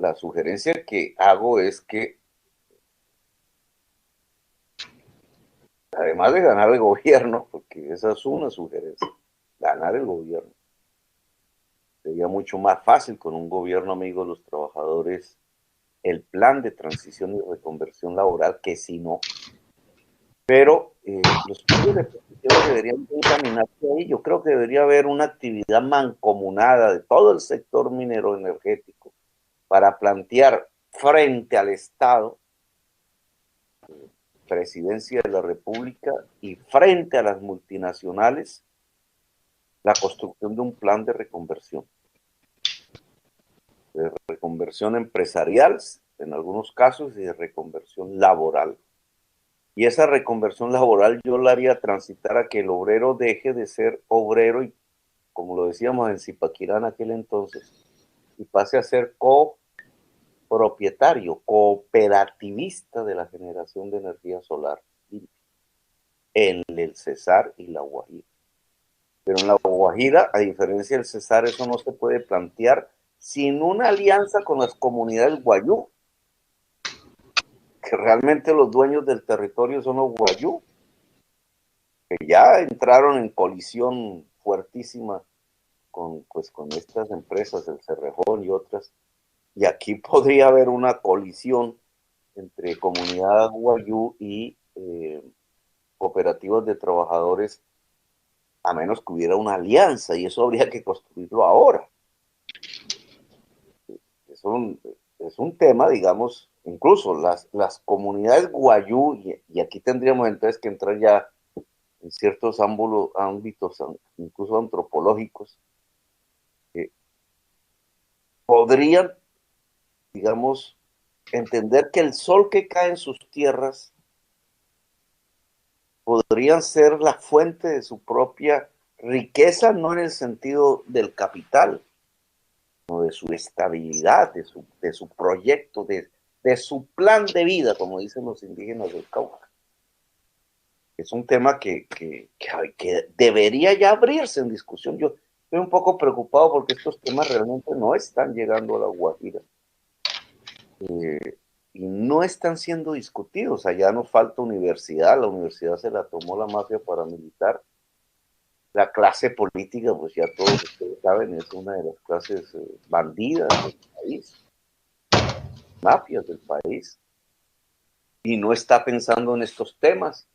la sugerencia que hago es que, además de ganar el gobierno, porque esa es una sugerencia, ganar el gobierno, sería mucho más fácil con un gobierno amigo de los trabajadores el plan de transición y reconversión laboral que si no. Pero los planes de peticiones deberían encaminarse ahí. Yo creo que debería haber una actividad mancomunada de todo el sector minero energético para plantear frente al Estado, Presidencia de la República, y frente a las multinacionales, la construcción de un plan de reconversión empresarial, en algunos casos, y de reconversión laboral. Y esa reconversión laboral yo la haría transitar a que el obrero deje de ser obrero y, como lo decíamos en Zipaquirá en aquel entonces, y pase a ser copropietario, cooperativista de la generación de energía solar en el Cesar y la Guajira. Pero en la Guajira, a diferencia del Cesar, eso no se puede plantear sin una alianza con las comunidades guayú, que realmente los dueños del territorio son los guayú, que ya entraron en colisión fuertísima con estas empresas, el Cerrejón y otras, y aquí podría haber una colisión entre comunidad guayú y cooperativas de trabajadores, a menos que hubiera una alianza, y eso habría que construirlo ahora. Es un, es un tema, digamos, incluso las comunidades guayú, y aquí tendríamos entonces que entrar ya en ciertos ámbitos, incluso antropológicos, podrían, digamos, entender que el sol que cae en sus tierras podrían ser la fuente de su propia riqueza, no en el sentido del capital, sino de su estabilidad, de su proyecto, de su plan de vida, como dicen los indígenas del Cauca. Es un tema que debería ya abrirse en discusión. Yo estoy un poco preocupado porque estos temas realmente no están llegando a la Guajira. Y no están siendo discutidos. Allá nos falta universidad, la universidad se la tomó la mafia paramilitar. La clase política, pues ya todos ustedes saben, es una de las clases bandidas del país, mafias del país, y no está pensando en estos temas.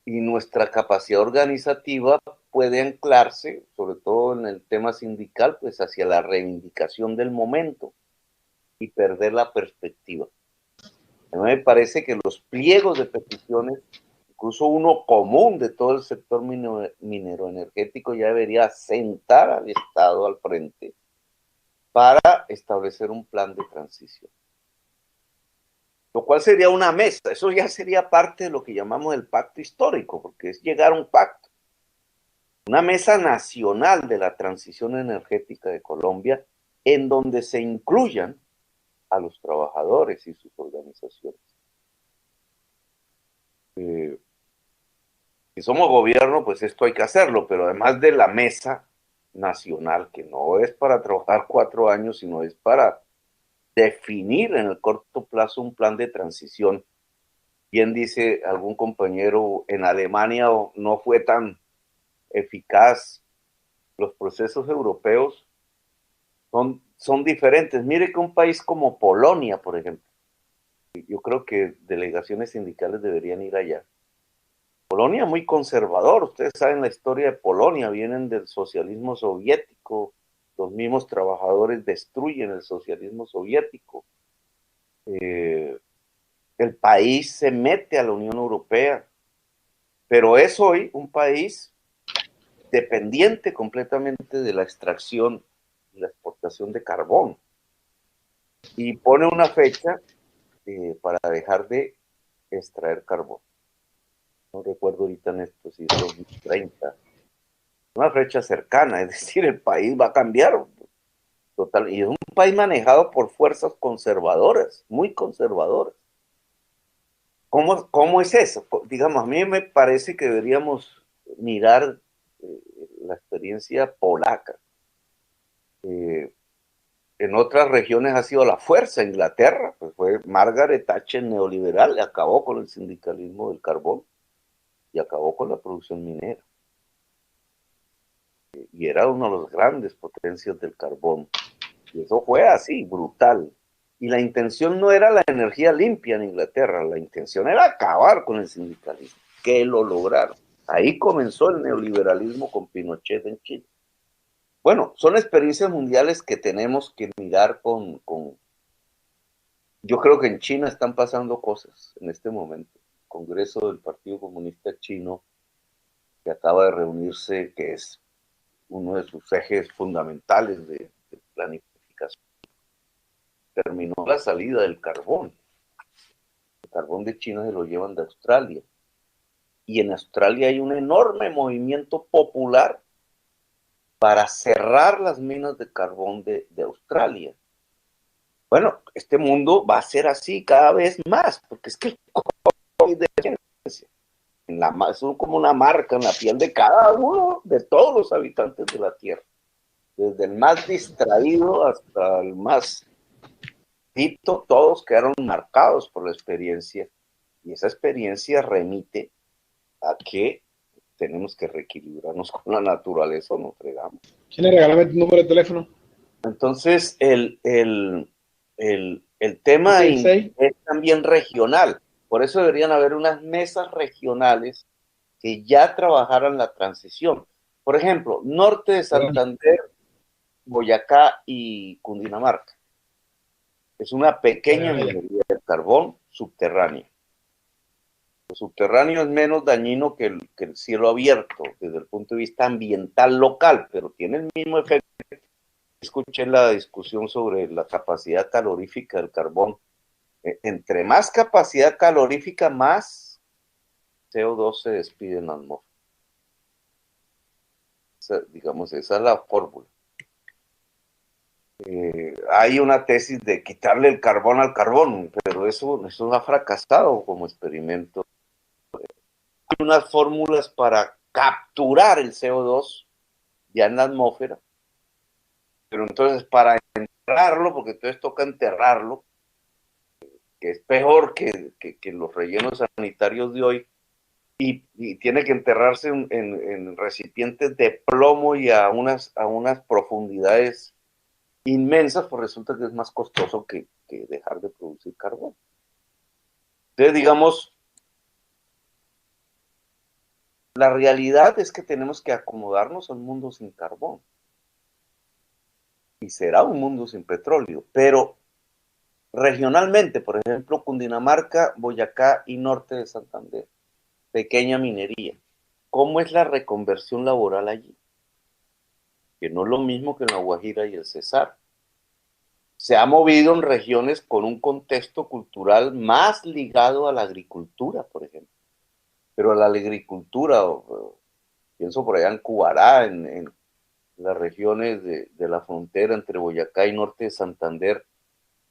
Y nuestra capacidad organizativa puede anclarse, sobre todo en el tema sindical, pues hacia la reivindicación del momento y perder la perspectiva. A mí me parece que los pliegos de peticiones, incluso uno común de todo el sector minero energético, ya debería sentar al Estado al frente para establecer un plan de transición. Lo cual sería una mesa, eso ya sería parte de lo que llamamos el pacto histórico, porque es llegar a un pacto. Una mesa nacional de la transición energética de Colombia, en donde se incluyan a los trabajadores y sus organizaciones. Si somos gobierno, pues esto hay que hacerlo, pero además de la mesa nacional, que no es para trabajar 4 años, sino es para definir en el corto plazo un plan de transición. Bien dice algún compañero, en Alemania no fue tan eficaz. Los procesos europeos son diferentes. Mire que un país como Polonia, por ejemplo, yo creo que delegaciones sindicales deberían ir allá. Polonia muy conservador, ustedes saben la historia de Polonia, vienen del socialismo soviético, los mismos trabajadores destruyen el socialismo soviético, el país se mete a la Unión Europea, pero es hoy un país dependiente completamente de la extracción y la exportación de carbón, y pone una fecha para dejar de extraer carbón. No recuerdo ahorita en esto si es 2030, una fecha cercana, es decir, el país va a cambiar total, y es un país manejado por fuerzas conservadoras, muy conservadoras. ¿Cómo es eso? Digamos, a mí me parece que deberíamos mirar la experiencia polaca. En otras regiones ha sido la fuerza. Inglaterra, pues fue Margaret Thatcher neoliberal, acabó con el sindicalismo del carbón y acabó con la producción minera. Y era uno de los grandes potencias del carbón. Y eso fue así, brutal. Y la intención no era la energía limpia en Inglaterra, la intención era acabar con el sindicalismo, que lo lograron. Ahí comenzó el neoliberalismo con Pinochet en Chile. Bueno, son experiencias mundiales que tenemos que mirar con... Yo creo que en China están pasando cosas en este momento. El Congreso del Partido Comunista Chino, que acaba de reunirse, que es uno de sus ejes fundamentales de planificación, terminó la salida del carbón. El carbón de China se lo llevan de Australia. Y en Australia hay un enorme movimiento popular para cerrar las minas de carbón de Australia. Bueno, este mundo va a ser así cada vez más, porque es que el COVID es como una marca en la piel de cada uno, de todos los habitantes de la Tierra, desde el más distraído hasta el más dito, todos quedaron marcados por la experiencia, y esa experiencia remite a que tenemos que reequilibrarnos con la naturaleza o nos fregamos. Chile, regálame tu número de teléfono. Entonces, el tema es también regional. Por eso deberían haber unas mesas regionales que ya trabajaran la transición. Por ejemplo, norte de Santander, Boyacá y Cundinamarca. Es una pequeña minería de carbón subterránea. Lo subterráneo es menos dañino que el cielo abierto desde el punto de vista ambiental local, pero tiene el mismo efecto. Escuché la discusión sobre la capacidad calorífica del carbón. Entre más capacidad calorífica, más CO2 se despide en la atmósfera. Digamos, esa es la fórmula. Hay una tesis de quitarle el carbón al carbón, pero eso ha fracasado como experimento. Hay unas fórmulas para capturar el CO2 ya en la atmósfera, pero entonces para enterrarlo, porque entonces toca enterrarlo, que es peor que los rellenos sanitarios de hoy, y tiene que enterrarse en recipientes de plomo y a unas profundidades inmensas, pues resulta que es más costoso que dejar de producir carbón. Entonces, digamos, la realidad es que tenemos que acomodarnos a un mundo sin carbón. Y será un mundo sin petróleo, pero regionalmente, por ejemplo, Cundinamarca, Boyacá y norte de Santander, pequeña minería. ¿Cómo es la reconversión laboral allí? Que no es lo mismo que en La Guajira y el Cesar. Se ha movido en regiones con un contexto cultural más ligado a la agricultura, por ejemplo. Pero a la agricultura, pienso por allá en Cubará, en las regiones de la frontera entre Boyacá y norte de Santander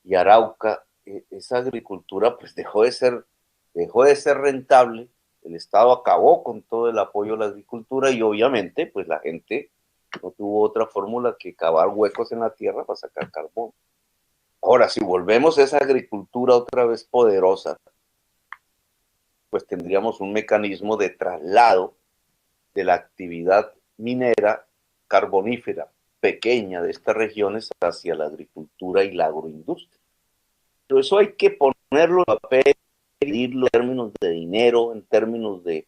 y Arauca, esa agricultura pues dejó de ser rentable. El Estado acabó con todo el apoyo a la agricultura y obviamente pues la gente no tuvo otra fórmula que cavar huecos en la tierra para sacar carbón. Ahora, si volvemos a esa agricultura otra vez poderosa, pues tendríamos un mecanismo de traslado de la actividad minera carbonífera pequeña de estas regiones hacia la agricultura y la agroindustria. Pero eso hay que ponerlo en papel, medirlo en términos de dinero, en términos de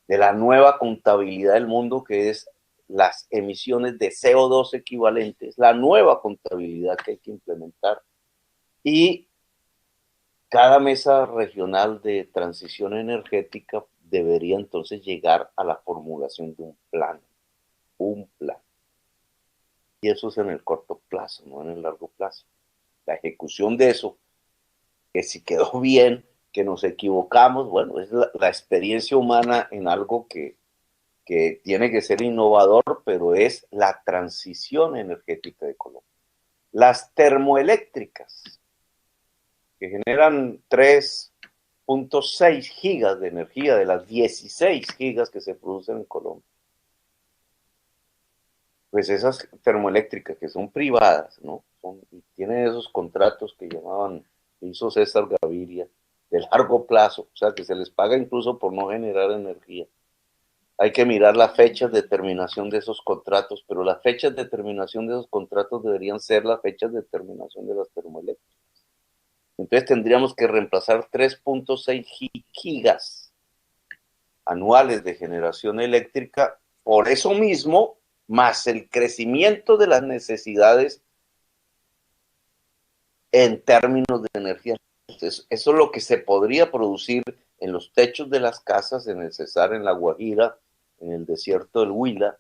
la nueva contabilidad del mundo, que es las emisiones de CO2 equivalentes, la nueva contabilidad que hay que implementar. Y cada mesa regional de transición energética debería entonces llegar a la formulación de un plan. Y eso es en el corto plazo, no en el largo plazo. La ejecución de eso, que si quedó bien, que nos equivocamos, bueno, es la experiencia humana en algo que tiene que ser innovador, pero es la transición energética de Colombia. Las termoeléctricas, que generan 3.6 gigas de energía de las 16 gigas que se producen en Colombia. pues esas termoeléctricas que son privadas, ¿no? Y tienen esos contratos que llamaban, que hizo César Gaviria, de largo plazo, o sea, que se les paga incluso por no generar energía. Hay que mirar las fechas de terminación de esos contratos, pero las fechas de terminación de esos contratos deberían ser las fechas de terminación de las termoeléctricas. Entonces tendríamos que reemplazar 3.6 gigas anuales de generación eléctrica por eso mismo, más el crecimiento de las necesidades en términos de energía. Entonces, eso es lo que se podría producir en los techos de las casas, en el Cesar, en la Guajira, en el desierto del Huila,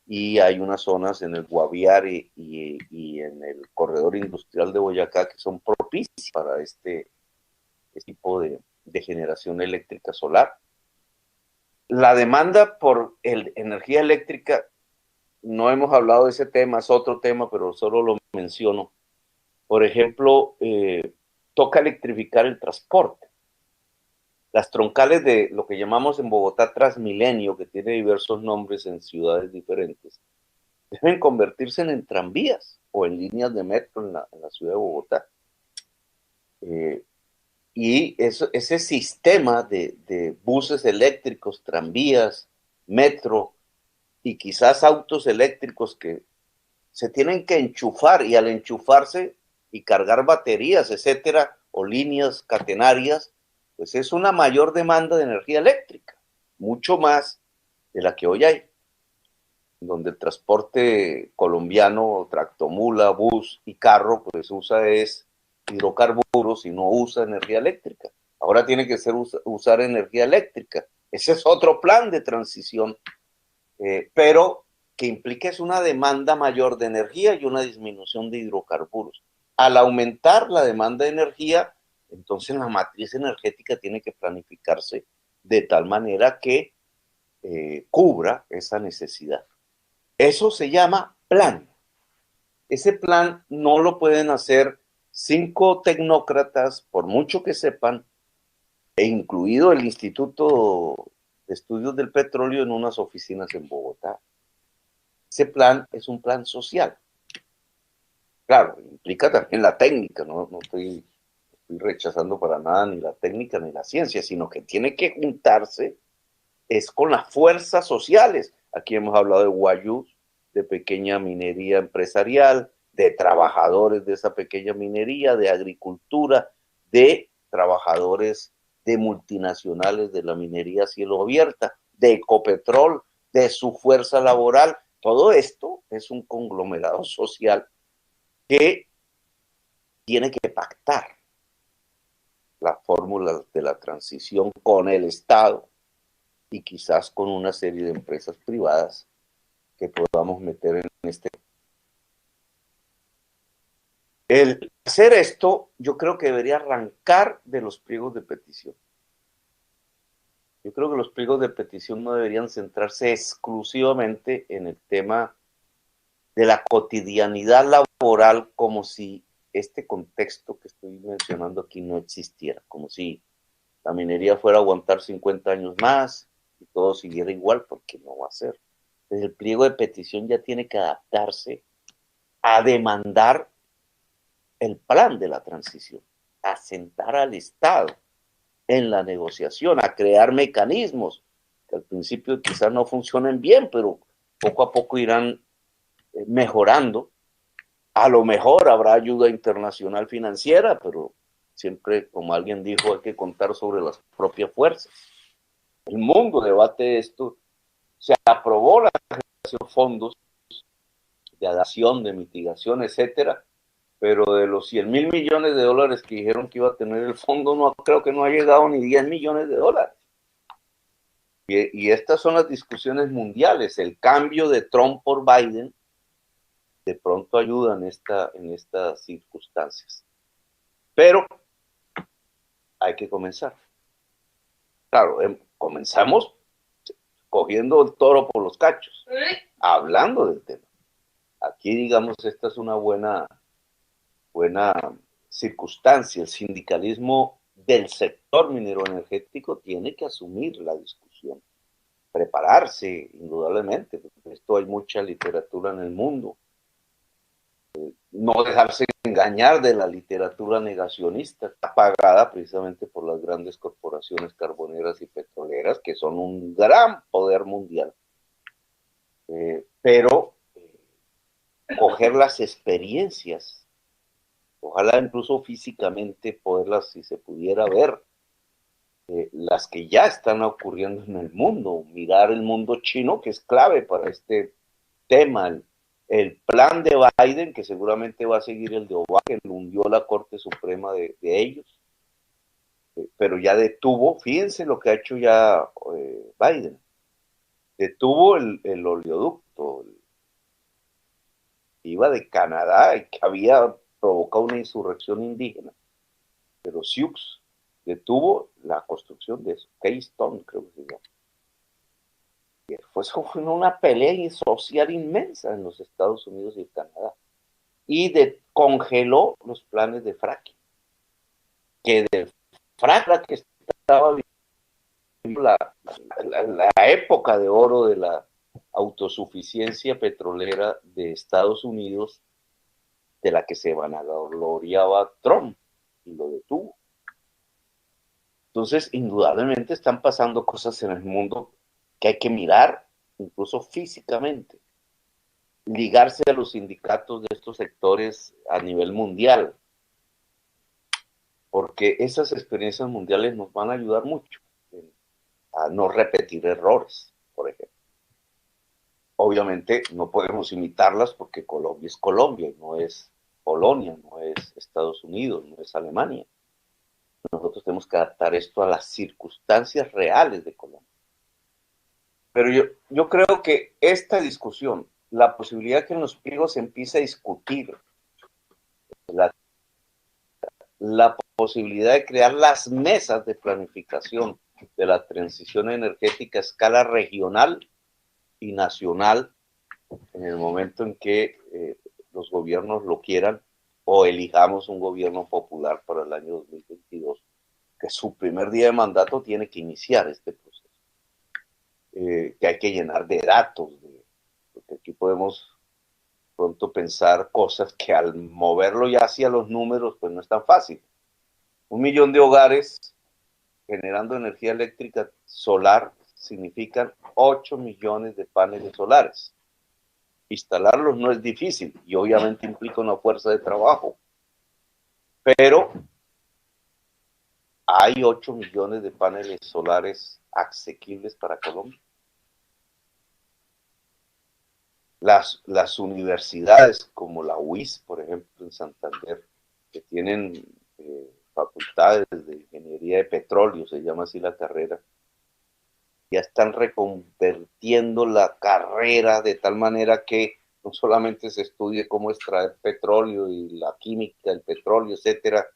y hay unas zonas en el Guaviare y en el corredor industrial de Boyacá que son propicias para este tipo de generación eléctrica solar. La demanda por energía eléctrica, no hemos hablado de ese tema, es otro tema, pero solo lo menciono. Por ejemplo, toca electrificar el transporte. Las troncales de lo que llamamos en Bogotá Transmilenio, que tiene diversos nombres en ciudades diferentes, deben convertirse en tranvías o en líneas de metro en la ciudad de Bogotá. Y ese sistema de buses eléctricos, tranvías, metro y quizás autos eléctricos que se tienen que enchufar y al enchufarse y cargar baterías, etcétera, o líneas catenarias, pues es una mayor demanda de energía eléctrica, mucho más de la que hoy hay, donde el transporte colombiano, tractomula, bus y carro, pues usa es hidrocarburos y no usa energía eléctrica. Ahora tiene que ser usar energía eléctrica. Ese es otro plan de transición, pero que implica es una demanda mayor de energía y una disminución de hidrocarburos. Al aumentar la demanda de energía, entonces la matriz energética tiene que planificarse de tal manera que cubra esa necesidad. Eso se llama plan. Ese plan no lo pueden hacer 5 tecnócratas, por mucho que sepan, e incluido el Instituto de Estudios del Petróleo en unas oficinas en Bogotá. Ese plan es un plan social. Claro, implica también la técnica, no estoy rechazando para nada ni la técnica ni la ciencia, sino que tiene que juntarse es con las fuerzas sociales. Aquí hemos hablado de guayús, de pequeña minería empresarial, de trabajadores de esa pequeña minería, de agricultura, de trabajadores de multinacionales de la minería a cielo abierta, de Ecopetrol, de su fuerza laboral. Todo esto es un conglomerado social que tiene que pactar la fórmula de la transición con el Estado y quizás con una serie de empresas privadas que podamos meter en este. El hacer esto, yo creo que debería arrancar de los pliegos de petición. Yo creo que los pliegos de petición no deberían centrarse exclusivamente en el tema de la cotidianidad laboral, como si este contexto que estoy mencionando aquí no existiera, como si la minería fuera a aguantar 50 años más y todo siguiera igual, porque no va a ser. Entonces el pliego de petición ya tiene que adaptarse a demandar el plan de la transición, a sentar al Estado en la negociación, a crear mecanismos que al principio quizás no funcionen bien, pero poco a poco irán mejorando. A lo mejor habrá ayuda internacional financiera, pero siempre, como alguien dijo, hay que contar sobre las propias fuerzas. El mundo debate esto. Se aprobó la generación de fondos de adaptación, de mitigación, etcétera, pero de los 100,000 millones de dólares que dijeron que iba a tener el fondo, no creo que no ha llegado ni 10 millones de dólares. Y estas son las discusiones mundiales. El cambio de Trump por Biden de pronto ayuda en estas circunstancias. Pero hay que comenzar. Claro, comenzamos cogiendo el toro por los cachos, hablando del tema. Aquí, digamos, esta es una buena circunstancia. El sindicalismo del sector minero energético tiene que asumir la discusión. prepararse, indudablemente. De esto hay mucha literatura en el mundo. No dejarse engañar de la literatura negacionista, pagada precisamente por las grandes corporaciones carboneras y petroleras, que son un gran poder mundial. Pero coger las experiencias, ojalá incluso físicamente poderlas, si se pudiera ver, las que ya están ocurriendo en el mundo, mirar el mundo chino, que es clave para este tema, el plan de Biden, que seguramente va a seguir el de Obama, que lo hundió la Corte Suprema de ellos, pero ya detuvo, fíjense lo que ha hecho ya Biden, detuvo el oleoducto, iba de Canadá y que había provocado una insurrección indígena, pero Sioux detuvo la construcción de eso, Keystone creo que se llama. Y fue una pelea social inmensa en los Estados Unidos y Canadá. Y congeló los planes de fracking. Que de fracking que estaba viviendo la época de oro de la autosuficiencia petrolera de Estados Unidos, de la que se vanagloriaba Trump, y lo detuvo. Entonces, indudablemente están pasando cosas en el mundo que hay que mirar, incluso físicamente. Ligarse a los sindicatos de estos sectores a nivel mundial, porque esas experiencias mundiales nos van a ayudar mucho a no repetir errores, por ejemplo. Obviamente no podemos imitarlas porque Colombia es Colombia, no es Polonia, no es Estados Unidos, no es Alemania. Nosotros tenemos que adaptar esto a las circunstancias reales de Colombia. Pero yo creo que esta discusión, la posibilidad que en los pliegos se empiece a discutir la posibilidad de crear las mesas de planificación de la transición energética a escala regional y nacional en el momento en que los gobiernos lo quieran o elijamos un gobierno popular para el año 2022, que su primer día de mandato tiene que iniciar este proceso, que hay que llenar de datos, porque aquí podemos pronto pensar cosas que al moverlo ya hacia los números pues no es tan fácil. 1 millón de hogares generando energía eléctrica solar significan 8 millones de paneles solares. Instalarlos no es difícil y obviamente implica una fuerza de trabajo, pero hay 8 millones de paneles solares asequibles para Colombia. Las universidades como la UIS, por ejemplo, en Santander, que tienen facultades de ingeniería de petróleo, se llama así la carrera, ya están reconvertiendo la carrera de tal manera que no solamente se estudie cómo extraer petróleo y la química del petróleo, etcétera,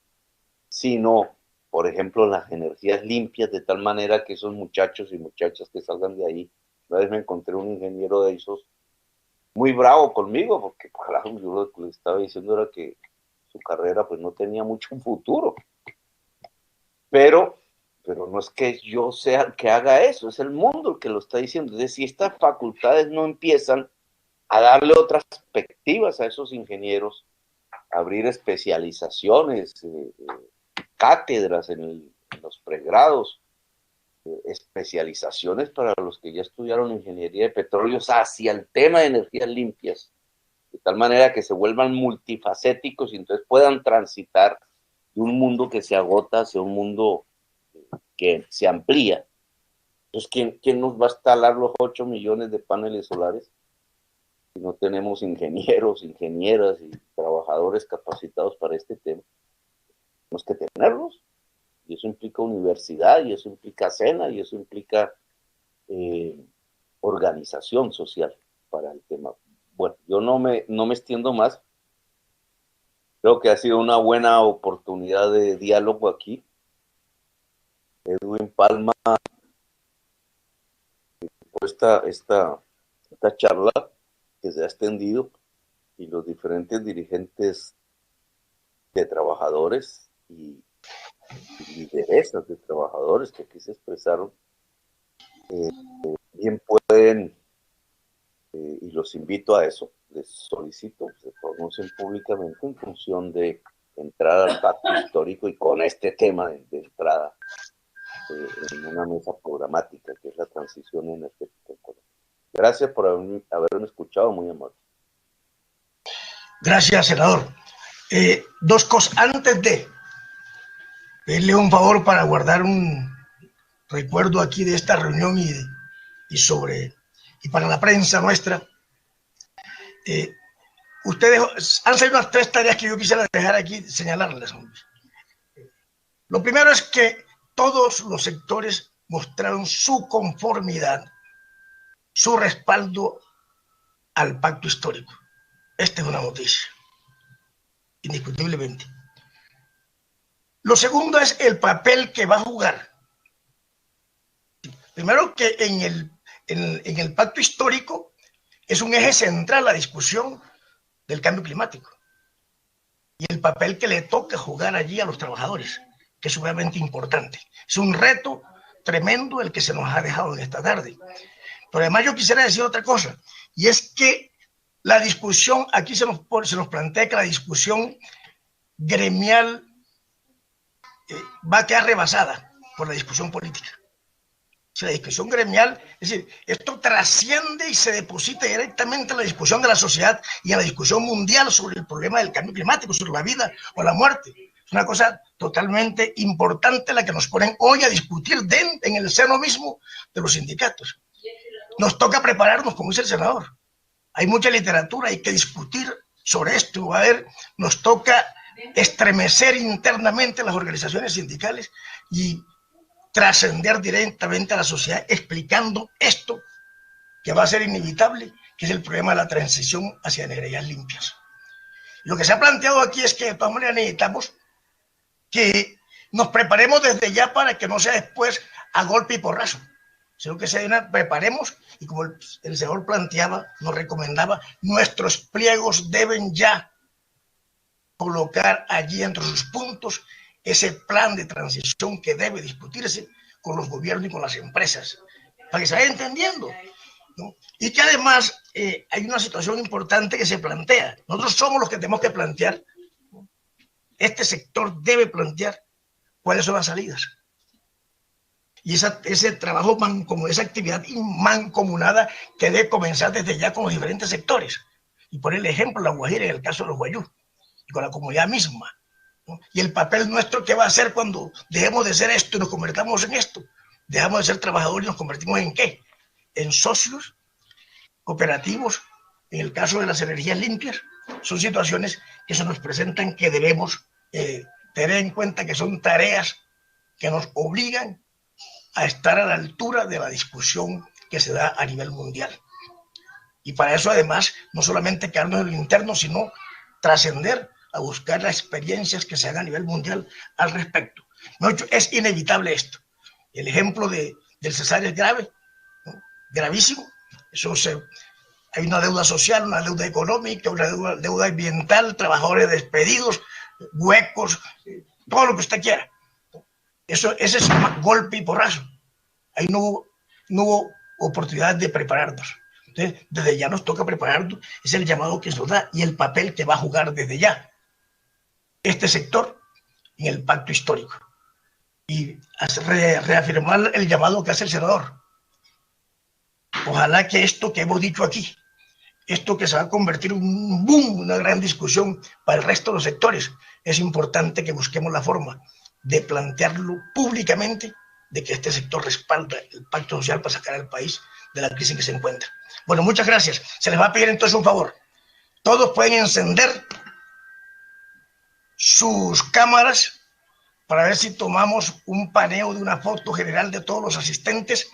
sino, por ejemplo, las energías limpias, de tal manera que esos muchachos y muchachas que salgan de ahí, una vez me encontré un ingeniero de esos muy bravo conmigo, porque claro, yo lo que le estaba diciendo era que su carrera pues no tenía mucho futuro, pero no es que yo sea el que haga eso, es el mundo el que lo está diciendo. Es decir, si estas facultades no empiezan a darle otras perspectivas a esos ingenieros, abrir especializaciones, cátedras en los pregrados, especializaciones para los que ya estudiaron ingeniería de petróleos hacia el tema de energías limpias, de tal manera que se vuelvan multifacéticos y entonces puedan transitar de un mundo que se agota hacia un mundo que se amplía. Entonces, ¿quién nos va a instalar los 8 millones de paneles solares si no tenemos ingenieros, ingenieras y trabajadores capacitados para este tema? Tenemos que tenerlos, y eso implica universidad, y eso implica SENA, y eso implica organización social para el tema. Bueno, yo no me extiendo más. Creo que ha sido una buena oportunidad de diálogo aquí. Edwin Palma, esta charla que se ha extendido y los diferentes dirigentes de trabajadores y lideresas de trabajadores que aquí se expresaron, bien pueden, y los invito a eso, les solicito que se pronuncien públicamente en función de entrar al pacto histórico y con este tema de entrada en una mesa programática que es la transición energética en Colombia. Gracias por haberme escuchado, muy amable. Gracias, senador. Dos cosas. Antes de pedirle un favor para guardar un recuerdo aquí de esta reunión y para la prensa nuestra, ustedes han salido unas 3 tareas que yo quisiera dejar aquí, señalarles. Lo primero es que todos los sectores mostraron su conformidad, su respaldo al pacto histórico. Esta es una noticia, indiscutiblemente. Lo segundo es el papel que va a jugar. Primero, que en el pacto histórico es un eje central la discusión del cambio climático y el papel que le toca jugar allí a los trabajadores, que es sumamente importante. Es un reto tremendo el que se nos ha dejado en esta tarde. Pero además yo quisiera decir otra cosa, y es que la discusión, aquí se nos plantea que la discusión gremial va a quedar rebasada por la discusión política. Si la discusión gremial, es decir, esto trasciende y se deposita directamente en la discusión de la sociedad y en la discusión mundial sobre el problema del cambio climático, sobre la vida o la muerte. Es una cosa totalmente importante la que nos ponen hoy a discutir en el seno mismo de los sindicatos. Nos toca prepararnos, como dice el senador. Hay mucha literatura, hay que discutir sobre esto. A ver, nos toca estremecer internamente las organizaciones sindicales y trascender directamente a la sociedad explicando esto que va a ser inevitable, que es el problema de la transición hacia energías limpias. Lo que se ha planteado aquí es que de todas maneras necesitamos que nos preparemos desde ya para que no sea después a golpe y porrazo, sino que preparemos y como el senador planteaba, nos recomendaba, nuestros pliegos deben ya colocar allí entre sus puntos ese plan de transición que debe discutirse con los gobiernos y con las empresas, para que se vaya entendiendo, ¿no? Y que además hay una situación importante que se plantea. Nosotros somos los que tenemos que plantear, este sector debe plantear cuáles son las salidas. Y ese trabajo, como esa actividad mancomunada que debe comenzar desde ya con los diferentes sectores. Y por el ejemplo, la Guajira en el caso de los guayú, y con la comunidad misma, ¿no? Y el papel nuestro, ¿qué va a hacer cuando dejemos de ser esto y nos convertamos en esto? Dejamos de ser trabajadores y nos convertimos en ¿qué? En socios cooperativos, en el caso de las energías limpias. Son situaciones que se nos presentan que debemos tener en cuenta que son tareas que nos obligan a estar a la altura de la discusión que se da a nivel mundial. Y para eso, además, no solamente quedarnos en lo interno, sino trascender a buscar las experiencias que se hagan a nivel mundial al respecto. No, es inevitable esto. El ejemplo del Cesar es grave, ¿no? Gravísimo. Hay una deuda social, una deuda económica, una deuda ambiental, trabajadores despedidos, huecos, todo lo que usted quiera. Ese es un golpe y porrazo. Ahí no hubo oportunidad de prepararnos. Entonces, desde ya nos toca prepararnos. Es el llamado que se nos da y el papel que va a jugar desde ya este sector en el pacto histórico. Y reafirmar el llamado que hace el senador. Ojalá que esto que hemos dicho aquí, esto que se va a convertir en un boom, una gran discusión para el resto de los sectores, es importante que busquemos la forma de plantearlo públicamente, de que este sector respalda el pacto social para sacar al país de la crisis en que se encuentra. Bueno, muchas gracias. Se les va a pedir entonces un favor. Todos pueden encender sus cámaras para ver si tomamos un paneo de una foto general de todos los asistentes.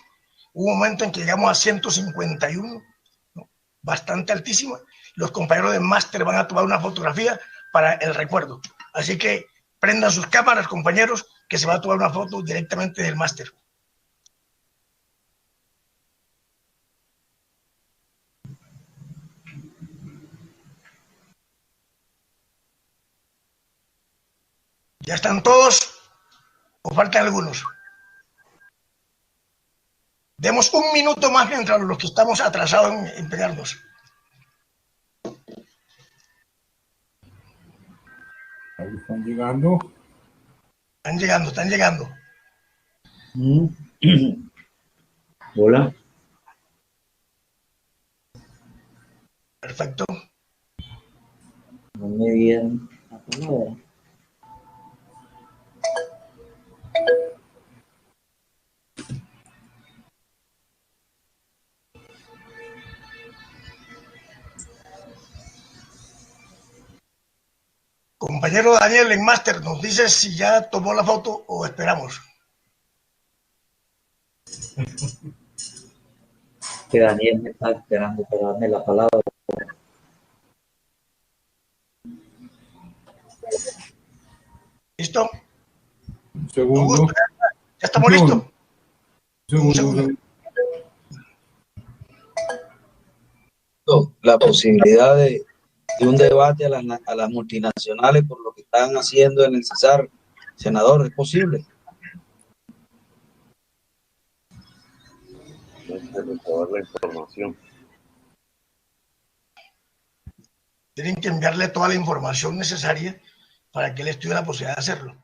Hubo un momento en que llegamos a 151, ¿no? Bastante altísima. Los compañeros de máster van a tomar una fotografía para el recuerdo. Así que prendan sus cámaras, compañeros, que se va a tomar una foto directamente del máster. ¿Ya están todos o faltan algunos? Demos un minuto más mientras los que estamos atrasados en pegarnos. Ahí están llegando. Están llegando. Hola. Perfecto. No me dieron la palabra. Compañero Daniel en Master, ¿nos dice si ya tomó la foto o esperamos? Que Daniel me está esperando para darme la palabra. ¿Listo? Un segundo. Augusto, ya estamos listos. Un segundo. La posibilidad de un debate a las multinacionales por lo que están haciendo en el Cesar, senador, ¿es posible? No hay que recabar la información. Tienen que enviarle toda la información necesaria para que él estudie la posibilidad de hacerlo.